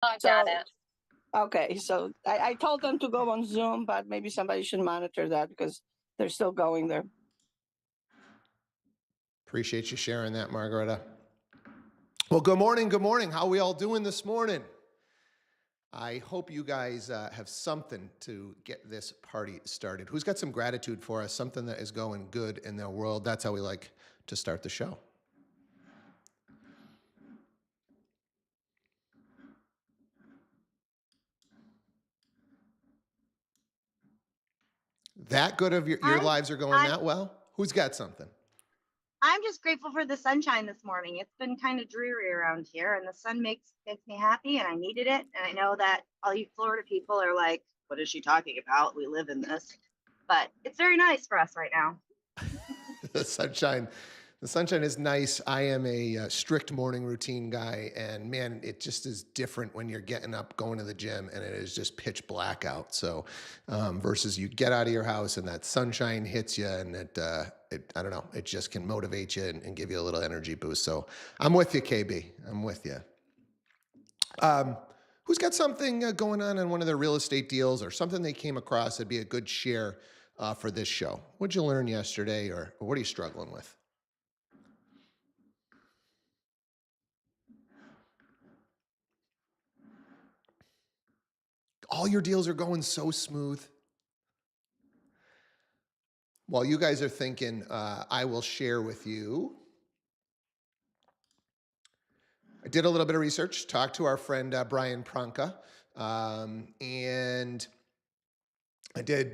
I got So, it. okay, so I told them to go on Zoom, but maybe somebody should monitor that because they're still going there. Appreciate you sharing that, Margareta. Well, good morning. Good morning. How are we all doing this morning? I hope you guys have something to get this party started. Who's got some gratitude for us? Something that is going good in their world. That's how we like to start the show. That good of your I'm lives are going I'm that well? Who's got something? I'm just grateful for the sunshine this morning. It's been kind of dreary around here, and the sun makes me happy, and I needed it. And I know that all you Florida people are like, "What is she talking about? We live in this," but it's very nice for us right now. the sunshine the sunshine is nice. I am a strict morning routine guy, and man, it just is different when you're getting up going to the gym and it is just pitch black out. So versus you get out of your house and that sunshine hits you, and I don't know, it just can motivate you and give you a little energy boost. So I'm with you, KB. I'm with you. um, who's got something going on one of their real estate deals, or something they came across that'd be a good share for this show? What'd you learn yesterday, or what are you struggling with? All your deals are going so smooth. While you guys are thinking, I will share with you. I did a little bit of research, talked to our friend Brian Pronka, and I did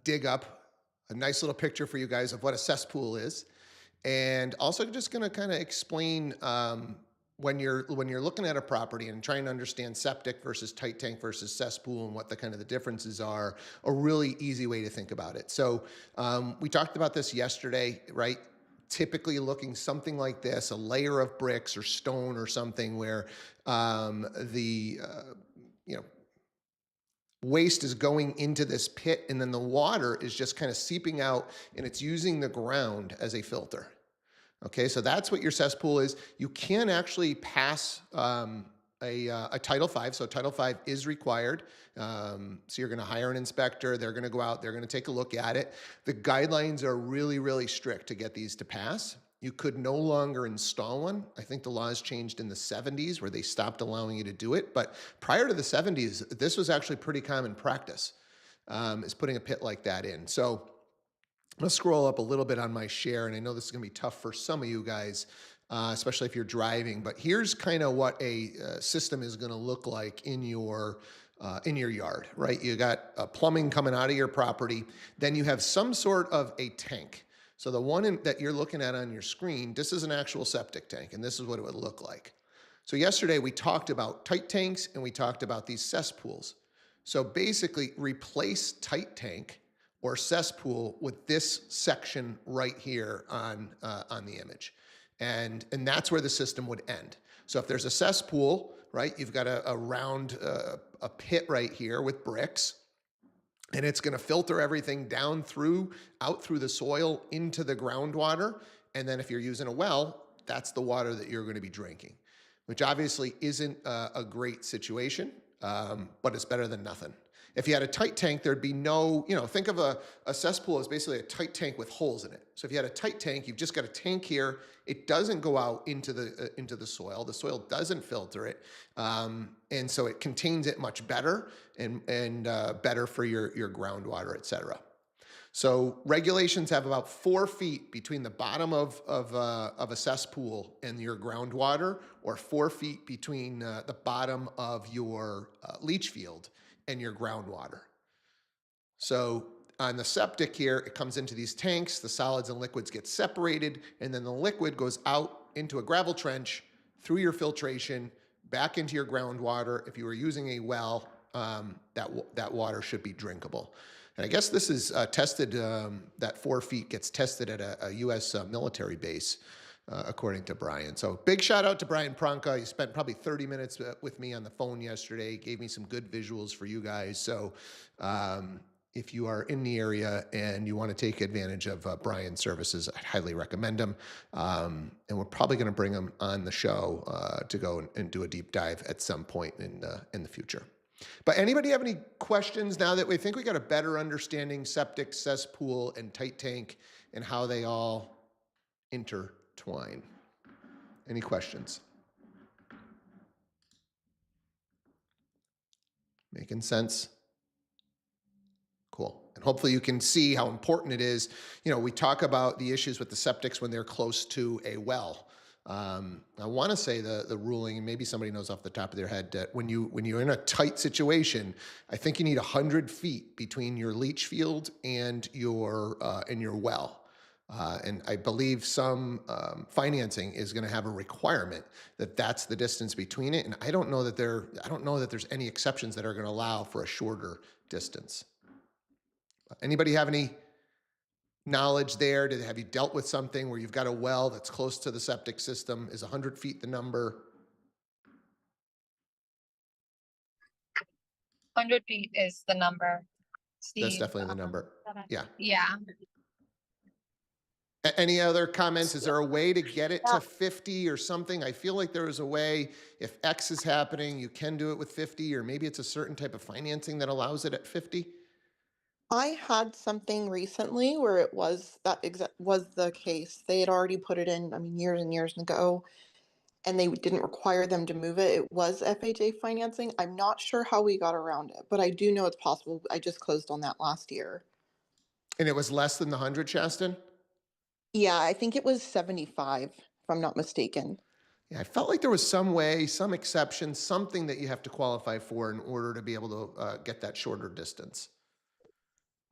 dig up a nice little picture for you guys of what a cesspool is, and also just going to kind of explain when you're looking at a property and trying to understand septic versus tight tank versus cesspool and what the kind of the differences are, a really easy way to think about it. So we talked about this yesterday, right? Typically looking something like this, a layer of bricks or stone or something where the you know waste is going into this pit, and then the water is just kind of seeping out, and it's using the ground as a filter. Okay, so that's what your cesspool is. You can actually pass a Title V. So Title V is required. So you're going to hire an inspector. They're going to go out. They're going to take a look at it. The guidelines are really, really strict to get these to pass. You could no longer install one. I think the laws changed in the 70s where they stopped allowing you to do it. But prior to the 70s, this was actually pretty common practice, is putting a pit like that in. So I'm gonna scroll up a little bit on my share, and I know this is gonna be tough for some of you guys, especially if you're driving. But here's kind of what a system is gonna look like in your yard, right? You got plumbing coming out of your property, then you have some sort of a tank. So the one that you're looking at on your screen, this is an actual septic tank, and this is what it would look like. So yesterday we talked about tight tanks and we talked about these cesspools. So basically, replace tight tank or cesspool with this section right here on the image, and that's where the system would end. So if there's a cesspool, right, you've got a round a pit right here with bricks, and it's going to filter everything down through out through the soil into the groundwater. And then if you're using a well, that's the water that you're going to be drinking, which obviously isn't a great situation, but it's better than nothing. If you had a tight tank, there'd be no, think of a cesspool as basically a tight tank with holes in it. So if you had a tight tank, you've just got a tank here. It doesn't go out into the soil. The soil doesn't filter it, and so it contains it much better and better for your groundwater, et cetera. So regulations have about 4 feet between the bottom of a cesspool and your groundwater, or 4 feet between the bottom of your leach field and your groundwater. So on the septic here, it comes into these tanks, the solids and liquids get separated, and then the liquid goes out into a gravel trench through your filtration, back into your groundwater. If you were using a well, that water should be drinkable. And I guess this is tested, that 4 feet gets tested at a U.S. Military base, according to Brian. So big shout out to Brian Pronka. He spent probably 30 minutes with me on the phone yesterday, gave me some good visuals for you guys. So if you are in the area and you want to take advantage of Brian's services, I'd highly recommend him. And we're probably going to bring him on the show to go and do a deep dive at some point in the future. But anybody have any questions now that we think we got a better understanding septic, cesspool, and tight tank and how they all intertwine? Any questions? Making sense? Cool. And hopefully you can see how important it is. You know, we talk about the issues with the septics when they're close to a well. I want to say the ruling, and maybe somebody knows off the top of their head, that when you're in a tight situation, I think you need 100 feet between your leach field and your well. And I believe some financing is going to have a requirement that that's the distance between it. And I don't know that there's any exceptions that are going to allow for a shorter distance. Anybody have any knowledge there? Have you dealt with something where you've got a well that's close to the septic system? Is 100 feet the number? 100 feet is the number. Steve, That's definitely the number. Yeah. Yeah. Any other comments? Is there a way to get it to 50 or something? I feel like there is a way, if X is happening, you can do it with 50, or maybe it's a certain type of financing that allows it at 50. I had something recently where it was was the case. They had already put it in, I mean, years and years ago, and they didn't require them to move it. It was FHA financing. I'm not sure how we got around it, but I do know it's possible. I just closed on that last year. And it was less than the 100, Shaston? Yeah, I think it was 75, if I'm not mistaken. Yeah, I felt like there was some way, some exception, something that you have to qualify for in order to be able to get that shorter distance.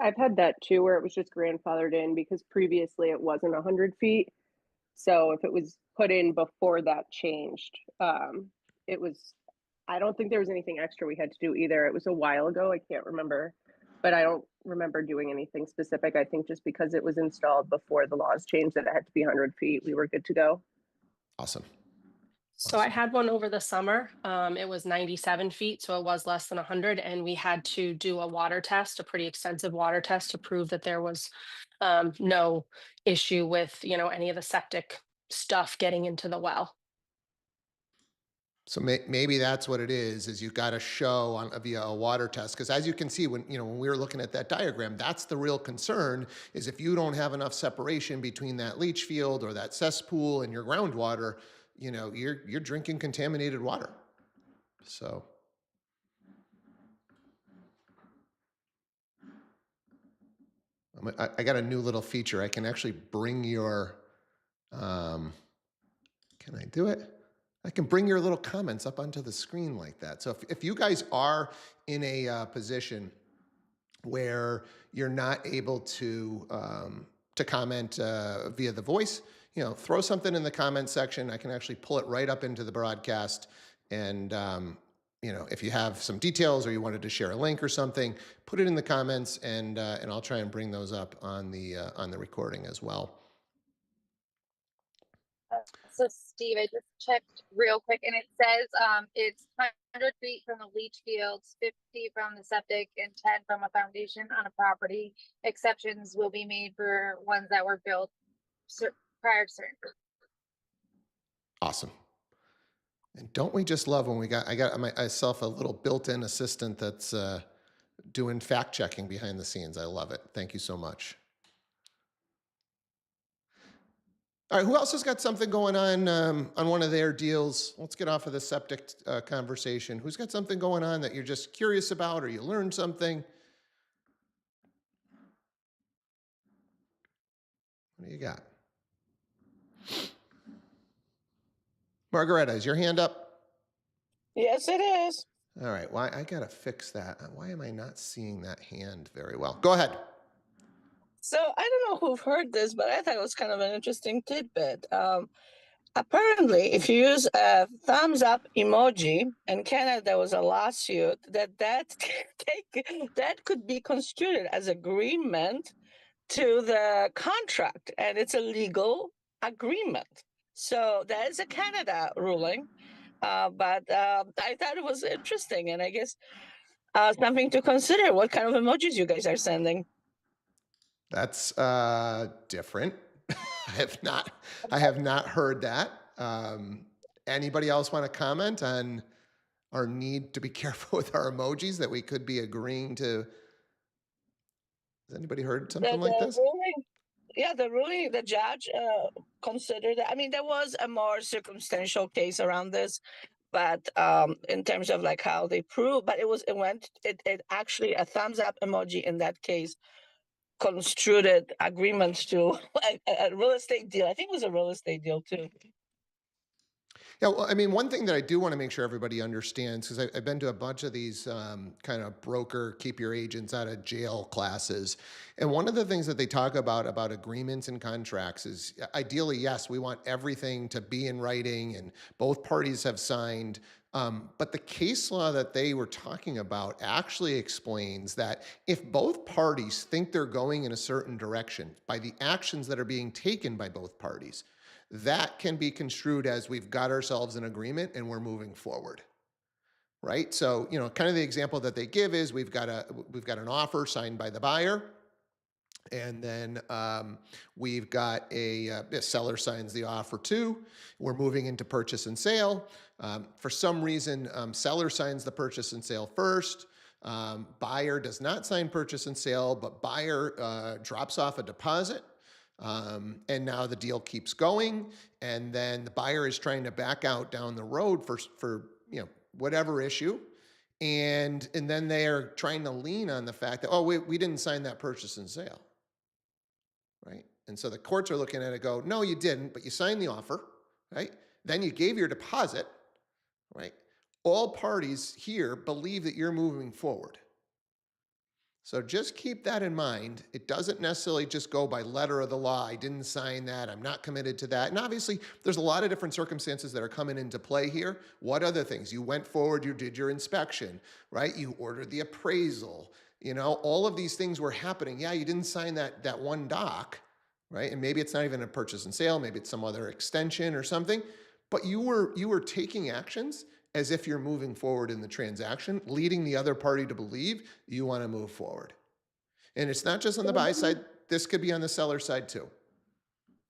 I've had that too, where it was just grandfathered in because previously it wasn't 100 feet. So if it was put in before that changed, it was, I don't think there was anything extra we had to do either. It was a while ago. I can't remember, but I don't remember doing anything specific. I think just because it was installed before the laws changed that it had to be 100 feet, we were good to go. Awesome. So I had one over the summer. It was 97 feet, so it was less than 100, and we had to do a water test, a pretty extensive water test, to prove that there was no issue with, any of the septic stuff getting into the well. So maybe that's what it is you've got to show via a water test. Because as you can see, when we were looking at that diagram, that's the real concern, is if you don't have enough separation between that leach field or that cesspool and your groundwater, you're drinking contaminated water. So I got a new little feature. I can actually bring your, can I do it? I can bring your little comments up onto the screen like that. So if you guys are in a position where you're not able to comment via the voice, throw something in the comment section. I can actually pull it right up into the broadcast. And, if you have some details or you wanted to share a link or something, put it in the comments and I'll try and bring those up on the recording as well. So Steve, I just checked real quick and it says it's 100 feet from the leach fields, 50 from the septic, and 10 from a foundation on a property. Exceptions will be made for ones that were built prior to certain. Awesome. And don't we just love when I got myself a little built-in assistant that's doing fact checking behind the scenes. I love it. Thank you so much. All right, who else has got something going on one of their deals? Let's get off of the septic conversation. Who's got something going on that you're just curious about or you learned something? What do you got? Margaretta, is your hand up? Yes, it is. All right, well, I got to fix that. Why am I not seeing that hand very well? Go ahead. So I don't know who've heard this, but I thought it was kind of an interesting tidbit. Apparently, if you use a thumbs up emoji, in Canada there was a lawsuit that could be construed as agreement to the contract, and it's a legal agreement. So that is a Canada ruling, but I thought it was interesting, and I guess something to consider. What kind of emojis you guys are sending? That's different. I have not heard that. Anybody else want to comment on our need to be careful with our emojis that we could be agreeing to? Has anybody heard something like this? Ruling, yeah, the ruling, the judge considered that. I mean, there was a more circumstantial case around this, but in terms of like how they prove, but it actually a thumbs up emoji in that case construed agreements to a real estate deal. I think it was a real estate deal too. Yeah, well, I mean, one thing that I do want to make sure everybody understands, because I've been to a bunch of these kind of broker, keep your agents out of jail classes. And one of the things that they talk about agreements and contracts is ideally, yes, we want everything to be in writing and both parties have signed. But the case law that they were talking about actually explains that if both parties think they're going in a certain direction by the actions that are being taken by both parties, that can be construed as we've got ourselves an agreement and we're moving forward, right? So, kind of the example that they give is we've got an offer signed by the buyer, and then we've got a seller signs the offer too. We're moving into purchase and sale. For some reason, seller signs the purchase and sale first. Buyer does not sign purchase and sale, but buyer drops off a deposit. And now the deal keeps going, and then the buyer is trying to back out down the road for whatever issue, and then they are trying to lean on the fact that we didn't sign that purchase and sale, right? And so the courts are looking at it, go, no, you didn't, but you signed the offer, right? Then you gave your deposit, right? All parties here believe that you're moving forward. So just keep that in mind. It doesn't necessarily just go by letter of the law. I didn't sign that. I'm not committed to that. And obviously, there's a lot of different circumstances that are coming into play here. What other things? You went forward, you did your inspection, right? You ordered the appraisal. All of these things were happening. Yeah, you didn't sign that one doc, right? And maybe it's not even a purchase and sale. Maybe it's some other extension or something. But you were taking actions as if you're moving forward in the transaction, leading the other party to believe you want to move forward. And it's not just on the buy side, this could be on the seller side too.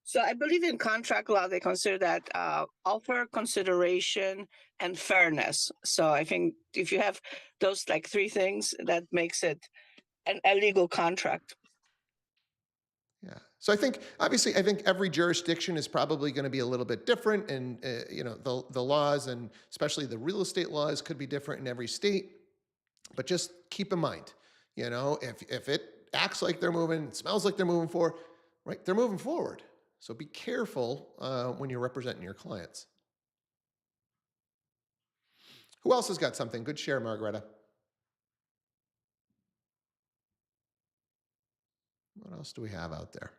So I believe in contract law, they consider that offer, consideration, and fairness. So I think if you have those like three things, that makes it a legal contract. Yeah. So I think every jurisdiction is probably going to be a little bit different, and the laws, and especially the real estate laws, could be different in every state. But just keep in mind, if it acts like they're moving, it smells like they're moving forward, right? They're moving forward. So be careful when you're representing your clients. Who else has got something? Good share, Margareta. What else do we have out there?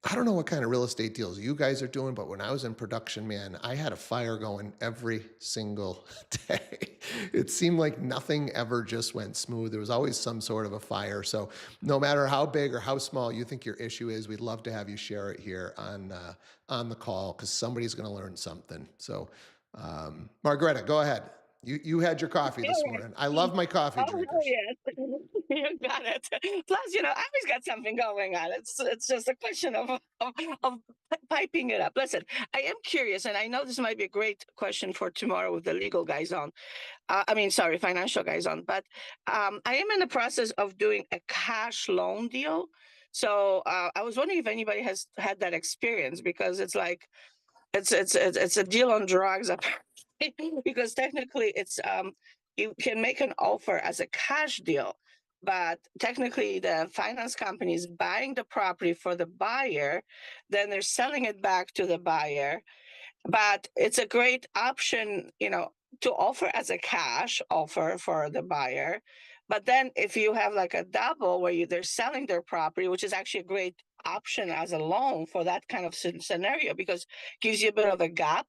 I don't know what kind of real estate deals you guys are doing, but when I was in production, man, I had a fire going every single day. It seemed like nothing ever just went smooth. There was always some sort of a fire. So no matter how big or how small you think your issue is, we'd love to have you share it here on the call, because somebody's going to learn something. So Margareta, go ahead. You had your coffee this morning. I love my coffee drinkers. Oh, yes. You got it. Plus, I always got something going on. It's just a question of piping it up. Listen, I am curious, and I know this might be a great question for tomorrow with the legal guys on. Financial guys on. But I am in the process of doing a cash loan deal. So I was wondering if anybody has had that experience, because it's like it's a deal on drugs. Because technically it's you can make an offer as a cash deal, but technically the finance company is buying the property for the buyer, then they're selling it back to the buyer. But it's a great option, to offer as a cash offer for the buyer. But then if you have like a double where they're selling their property, which is actually a great option as a loan for that kind of scenario, because it gives you a bit of a gap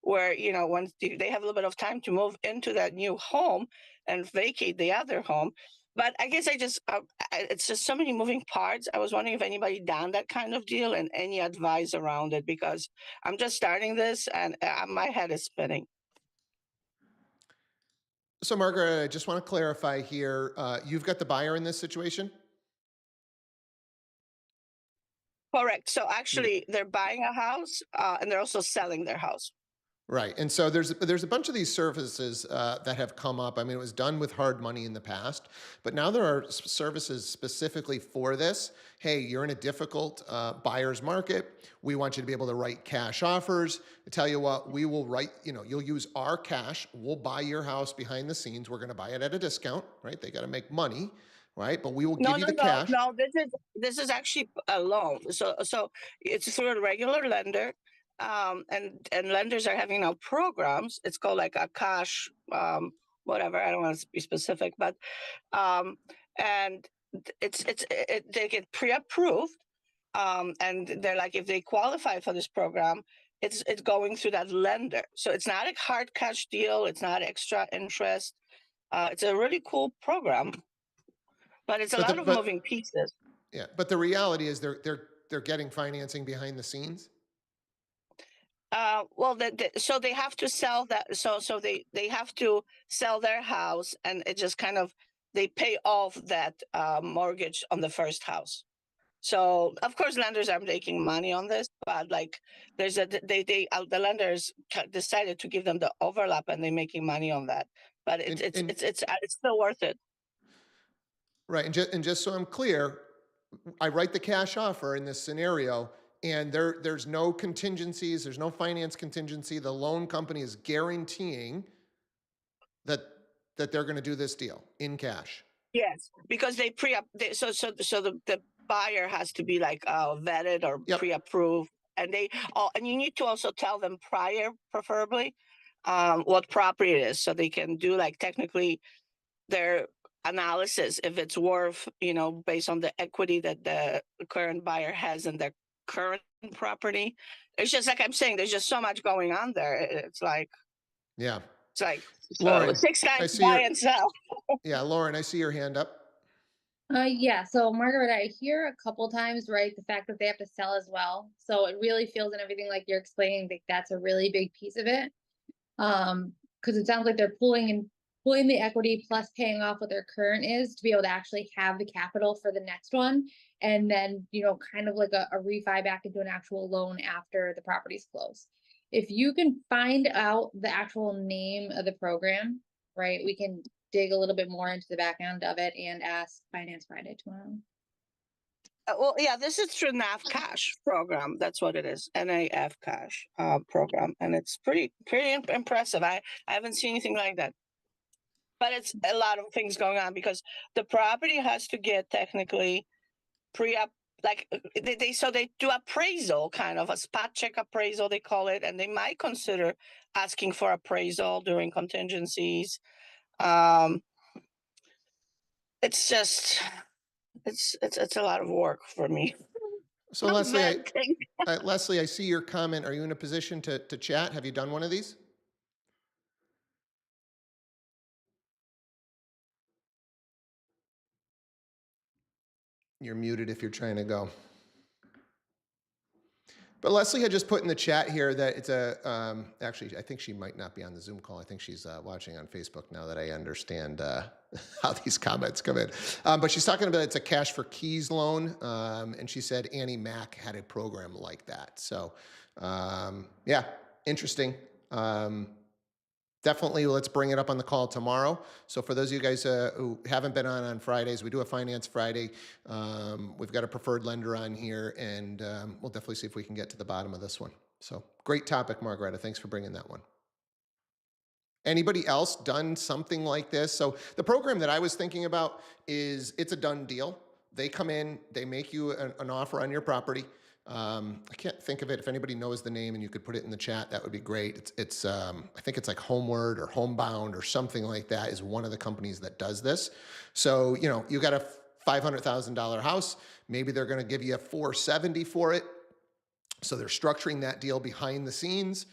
where, once they have a little bit of time to move into that new home and vacate the other home. But I guess it's just so many moving parts. I was wondering if anybody done that kind of deal and any advice around it, because I'm just starting this and my head is spinning. So Margaret, I just want to clarify here. You've got the buyer in this situation? Correct. So actually, they're buying a house and they're also selling their house. Right. And so there's a bunch of these services that have come up. I mean, it was done with hard money in the past, but now there are services specifically for this. Hey, you're in a difficult buyer's market. We want you to be able to write cash offers. I tell you what, we will write, you'll use our cash. We'll buy your house behind the scenes. We're going to buy it at a discount, right? They got to make money, right? But we will give you the cash. No, this is actually a loan. So it's through a regular lender. And lenders are having now programs. It's called like a cash, whatever. I don't want to be specific, but and they get pre-approved, and they're like, if they qualify for this program, it's going through that lender. So it's not a hard cash deal. It's not extra interest. It's a really cool program, but it's a lot of moving pieces. Yeah, but the reality is they're getting financing behind the scenes. Well, so they have to sell that. So they have to sell their house, and it just kind of they pay off that mortgage on the first house. So of course, lenders are making money on this, but like there's the lenders decided to give them the overlap, and they're making money on that. But it's still worth it. Right, and just so I'm clear, I write the cash offer in this scenario. And there's no contingencies, there's no finance contingency. The loan company is guaranteeing that they're going to do this deal in cash. Yes, because so the buyer has to be like vetted or pre-approved, and and you need to also tell them prior, preferably, what property it is, so they can do like technically their analysis if it's worth, based on the equity that the current buyer has in their current property. It's just like I'm saying, there's just so much going on there. It's like, Lauren, 6 times buy and sell. Yeah, Lauren, I see your hand up. Yeah, so Margaret, I hear a couple times, right, the fact that they have to sell as well. So it really feels and everything like you're explaining that that's a really big piece of it. Because it sounds like they're pulling the equity plus paying off what their current is to be able to actually have the capital for the next one. And then, kind of like a refi back into an actual loan after the property's closed. If you can find out the actual name of the program, right, we can dig a little bit more into the back end of it and ask Finance Friday tomorrow. Well, yeah, this is through NAF Cash Program. That's what it is, NAF Cash Program, and it's pretty impressive. I haven't seen anything like that, but it's a lot of things going on because the property has to get technically pre-up. Like they do appraisal, kind of a spot check appraisal, they call it, and they might consider asking for appraisal during contingencies. It's just it's a lot of work for me. So Leslie, I see your comment. Are you in a position to chat? Have you done one of these? You're muted if you're trying to go. But Leslie had just put in the chat here that it's actually, I think she might not be on the Zoom call. I think she's watching on Facebook now that I understand how these comments come in. But she's talking about it's a cash for keys loan. And she said Annie Mac had a program like that. So yeah, interesting. Definitely, let's bring it up on the call tomorrow. So for those of you guys who haven't been on Fridays, we do a Finance Friday. We've got a preferred lender on here, and we'll definitely see if we can get to the bottom of this one. So great topic, Margareta. Thanks for bringing that one. Anybody else done something like this? So the program that I was thinking about it's a done deal. They come in, they make you an offer on your property. I can't think of it. If anybody knows the name and you could put it in the chat, that would be great. It's I think it's like Homeward or Homebound or something like that is one of the companies that does this. So, you got a $500,000 house. Maybe they're going to give you a $470,000 for it. So they're structuring that deal behind the scenes.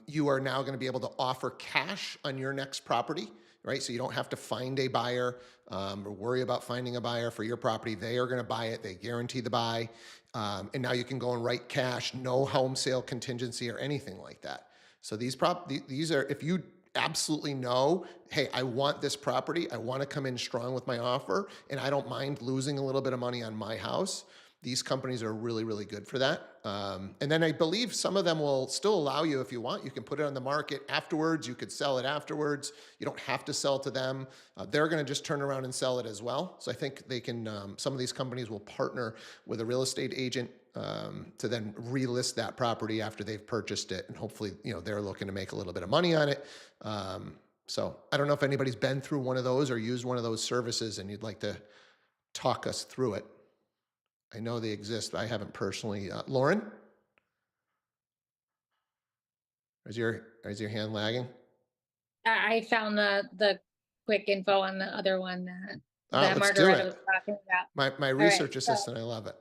You are now going to be able to offer cash on your next property. right? So you don't have to find a buyer or worry about finding a buyer for your property. They are going to buy it. They guarantee the buy. And now you can go and write cash, no home sale contingency or anything like that. So these are, if you absolutely know, hey, I want this property, I want to come in strong with my offer, and I don't mind losing a little bit of money on my house, these companies are really, really good for that. And then I believe some of them will still allow you, if you want, you can put it on the market afterwards. You could sell it afterwards. You don't have to sell to them. They're going to just turn around and sell it as well. So I think they can, some of these companies will partner with a real estate agent to then relist that property after they've purchased it. And hopefully, they're looking to make a little bit of money on it. So I don't know if anybody's been through one of those or used one of those services and you'd like to talk us through it. I know they exist, but I haven't personally. Lauren? Is your hand lagging? I found the quick info on the other one that Let's do Margareta it. was talking about. My research assistant, I love it.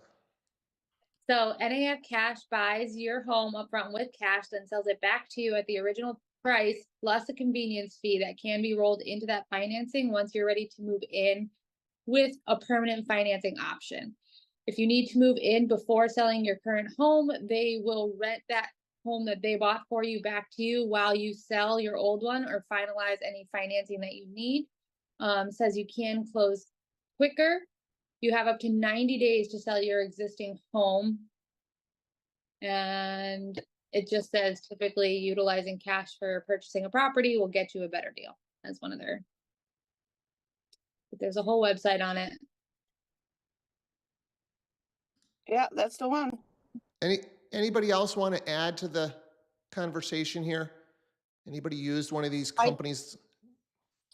So NAF Cash buys your home upfront with cash, then sells it back to you at the original price plus a convenience fee that can be rolled into that financing once you're ready to move in with a permanent financing option. If you need to move in before selling your current home, they will rent that home that they bought for you back to you while you sell your old one or finalize any financing that you need. Says you can close quicker. You have up to 90 days to sell your existing home. And it just says typically utilizing cash for purchasing a property will get you a better deal. That's one of their, but there's a whole website on it. Yeah, that's the one. Anybody else want to add to the conversation here? Anybody used one of these companies?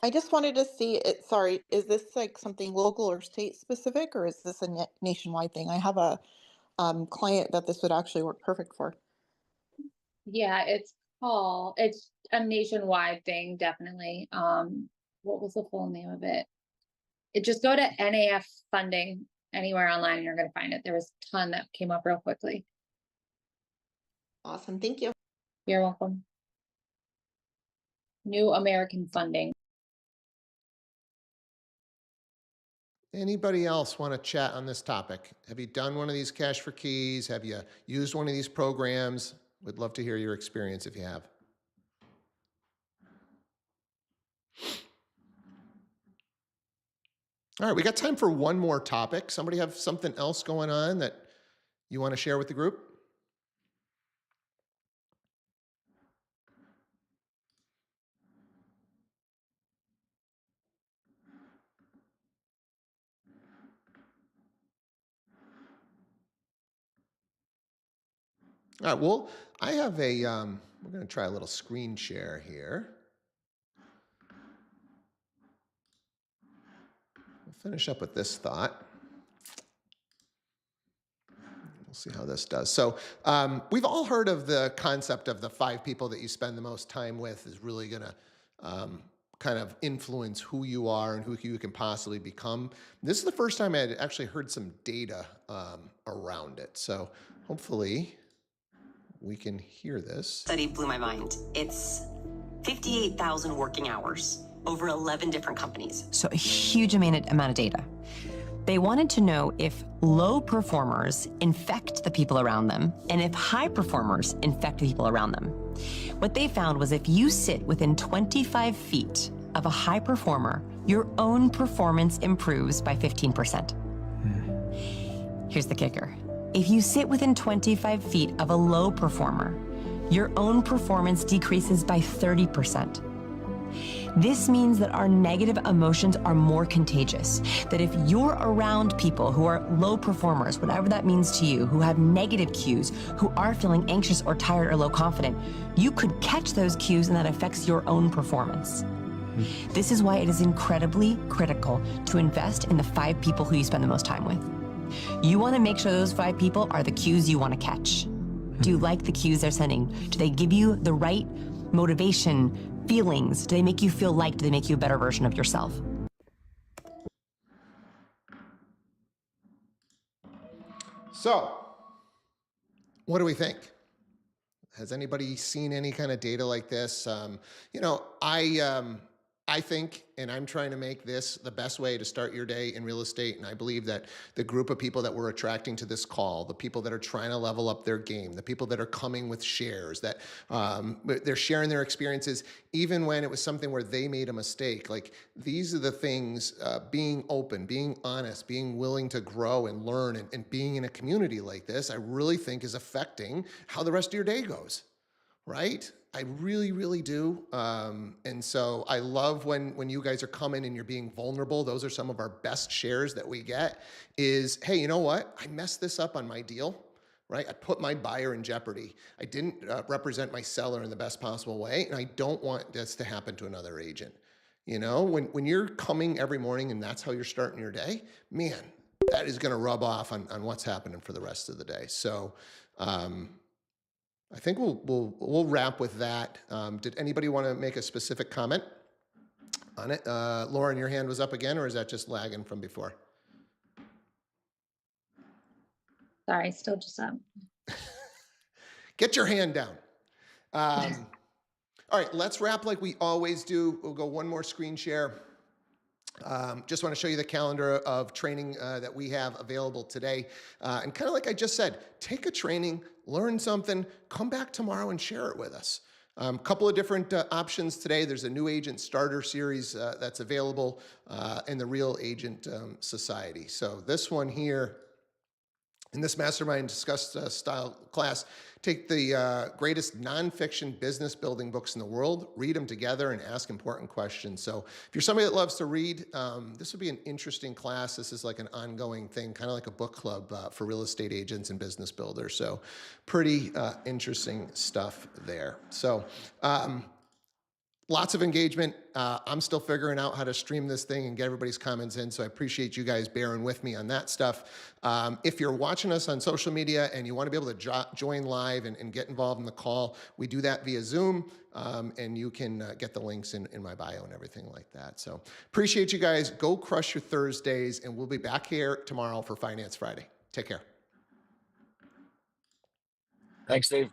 I just wanted to see it. Sorry, is this like something local or state specific, or is this a nationwide thing? I have a client that this would actually work perfect for. Yeah, it's a nationwide thing, definitely. What was the full name of it? Just go to NAF funding anywhere online and you're gonna find it. There was a ton that came up real quickly. Awesome, thank you. You're welcome. New American Funding. Anybody else want to chat on this topic? Have you done one of these cash for keys? Have you used one of these programs? Would love to hear your experience if you have. All right, we got time for one more topic. Somebody have something else going on that you want to share with the group? All right, well, I have a, we're going to try a little screen share here. We'll finish up with this thought. We'll see how this does. So we've all heard of the concept of the 5 people that you spend the most time with is really going to kind of influence who you are and who you can possibly become. This is the first time I had actually heard some data around it. So hopefully we can hear this. Study blew my mind. It's 58,000 working hours, over 11 different companies. So a huge amount of data. They wanted to know if low performers infect the people around them and if high performers infect the people around them. What they found was if you sit within 25 feet of a high performer, your own performance improves by 15%. Here's the kicker. If you sit within 25 feet of a low performer, your own performance decreases by 30%. This means that our negative emotions are more contagious, that if you're around people who are low performers, whatever that means to you, who have negative cues, who are feeling anxious or tired or low confident, you could catch those cues and that affects your own performance. This is why it is incredibly critical to invest in the 5 people who you spend the most time with. You want to make sure those 5 people are the cues you want to catch. Do you like the cues they're sending? Do they give you the right motivation, feelings? Do they make you feel liked? Do they make you a better version of yourself? So, what do we think? Has anybody seen any kind of data like this? You know, I think, and I'm trying to make this the best way to start your day in real estate. And I believe that the group of people that we're attracting to this call, the people that are trying to level up their game, the people that are coming with shares, that they're sharing their experiences, even when it was something where they made a mistake. Like, these are the things, being open, being honest, being willing to grow and learn, and being in a community like this, I really think is affecting how the rest of your day goes. Right? I really, really do. And so I love when you guys are coming and you're being vulnerable. Those are some of our best shares that we get is, hey, you know what? I messed this up on my deal, right? I put my buyer in jeopardy. I didn't represent my seller in the best possible way. And I don't want this to happen to another agent. You know, when you're coming every morning and that's how you're starting your day, man, that is going to rub off on what's happening for the rest of the day. So, I think we'll wrap with that. Did anybody want to make a specific comment on it? Lauren, your hand was up again, or is that just lagging from before? Sorry, still just up. Get your hand down. All right, let's wrap like we always do. We'll go one more screen share. Just want to show you the calendar of training that we have available today. And kind of like I just said, take a training, learn something, come back tomorrow and share it with us. A couple of different options today. There's a new agent starter series that's available in the Real Agent Society. So this one here, in this mastermind discussed style class, take the greatest nonfiction business building books in the world, read them together, and ask important questions. So if you're somebody that loves to read, this would be an interesting class. This is like an ongoing thing, kind of like a book club for real estate agents and business builders. So pretty interesting stuff there. So lots of engagement. I'm still figuring out how to stream this thing and get everybody's comments in, so I appreciate you guys bearing with me on that stuff. If you're watching us on social media and you want to be able to join live and get involved in the call, we do that via Zoom, and you can get the links in my bio and everything like that. So appreciate you guys. Go crush your Thursdays, and we'll be back here tomorrow for Finance Friday. Take care. Thanks, Dave.